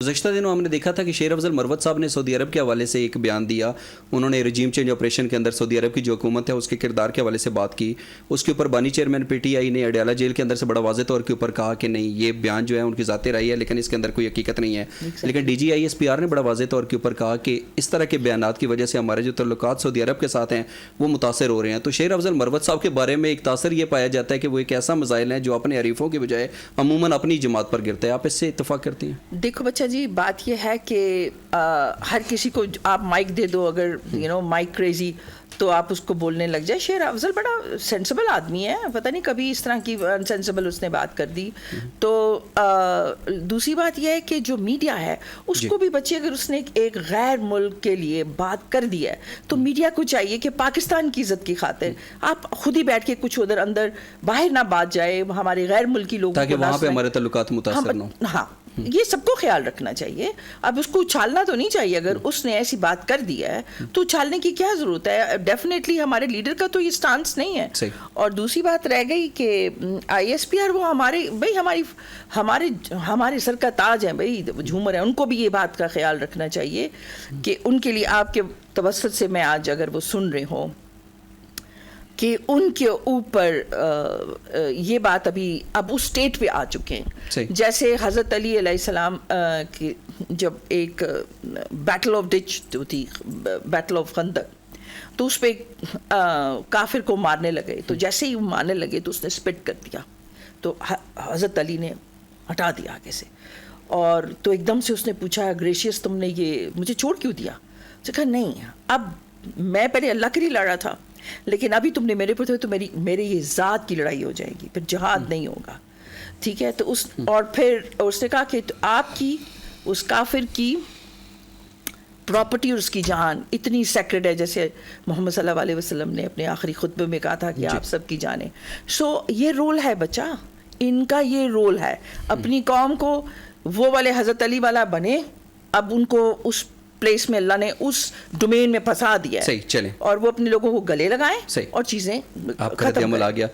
گزشتہ دنوں ہم نے دیکھا تھا کہ شیر افضل مروت صاحب نے سعودی عرب کے حوالے سے ایک بیان دیا. انہوں نے رجیم چینج آپریشن کے اندر سعودی عرب کی جو حکومت ہے اس کے کردار کے حوالے سے بات کی. اس کے اوپر بانی چیئرمین پی ٹی آئی نے اڈیالہ جیل کے اندر سے بڑا واضح طور کے اوپر کہا کہ نہیں یہ بیان جو ہے ان کی ذاتی رائے ہے لیکن اس کے اندر کوئی حقیقت نہیں ہے. لیکن D G I S P R نے بڑا واضح طور کے اوپر کہا کہ اس طرح کے بیانات کی وجہ سے ہمارے جو تعلقات سعودی عرب کے ساتھ ہیں وہ متاثر ہو رہے ہیں. تو شیر افضل مروت صاحب کے بارے میں ایک تاثر یہ پایا جاتا ہے کہ وہ ایک ایسا مسائل ہے جو اپنے حریفوں کی بجائے عموماً اپنی جماعت پر گرتا ہے. آپ اس سے اتفاق کرتی ہیں؟ دیکھو بچہ جی، بات یہ ہے کہ ہر کسی کو آپ مائک دے دو، اگر مائک کریزی تو آپ اس کو بولنے لگ جائے. شیر افضل بڑا سینسیبل آدمی ہے، پتہ نہیں کبھی اس طرح کی انسینسیبل اس نے بات کر دی. تو دوسری بات یہ ہے کہ جو میڈیا ہے اس کو بھی بچے، اگر اس نے ایک غیر ملک کے لیے بات کر دی ہے تو میڈیا کو چاہیے کہ پاکستان کی عزت کی خاطر آپ خود ہی بیٹھ کے کچھ ادھر اندر باہر نہ بات جائے ہمارے غیر ملکی لوگوں تاکہ وہاں پہ ہمارے تعلقات متاثر نہ ہوں. ہاں، یہ سب کو خیال رکھنا چاہیے. اب اس کو اچھالنا تو نہیں چاہیے. اگر اس نے ایسی بات کر دیا ہے تو اچھالنے کی کیا ضرورت ہے؟ ڈیفینیٹلی ہمارے لیڈر کا تو یہ سٹانس نہیں ہے. اور دوسری بات رہ گئی کہ آئی ایس پی آر وہ ہمارے سر کا تاج ہے بھائی، جھومر ہے. ان کو بھی یہ بات کا خیال رکھنا چاہیے کہ ان کے لیے آپ کے توسط سے میں آج اگر وہ سن رہے ہوں کہ ان کے اوپر یہ بات ابھی اب اس سٹیٹ پہ آ چکے ہیں. جیسے حضرت علی علیہ السلام کی جب ایک بیٹل آف ڈچ تھی، بیٹل آف خندق، تو اس پہ کافر کو مارنے لگے. تو جیسے ہی مارنے لگے تو اس نے سپٹ کر دیا، تو حضرت علی نے ہٹا دیا آگے سے. اور تو ایک دم سے اس نے پوچھا، گریشیس تم نے یہ مجھے چھوڑ کیوں دیا؟ اس نے کہا نہیں، اب میں پہلے اللہ کے لیے لڑا تھا لیکن ابھی تم نے میرے پر تو میرے یہ ذات کی لڑائی ہو جائے گی، پھر جہاد نہیں ہوگا. ٹھیک ہے؟ تو اور پھر اس نے کہا کہ آپ کی اس کافر کی پراپرٹی اور اس کی جان اتنی سیکرڈ ہے جیسے محمد صلی اللہ علیہ وسلم نے اپنے آخری خطبے میں کہا تھا کہ آپ سب کی جانیں. سو یہ رول ہے بچہ، ان کا یہ رول ہے اپنی قوم کو وہ والے حضرت علی والا بنے. اب ان کو اس پلیس میں اللہ نے اس ڈومین میں پھنسا دیا ہے. صحیح، چلیں اور وہ اپنے لوگوں کو گلے لگائیں اور چیزیں آپ کا رد عمل آ گیا.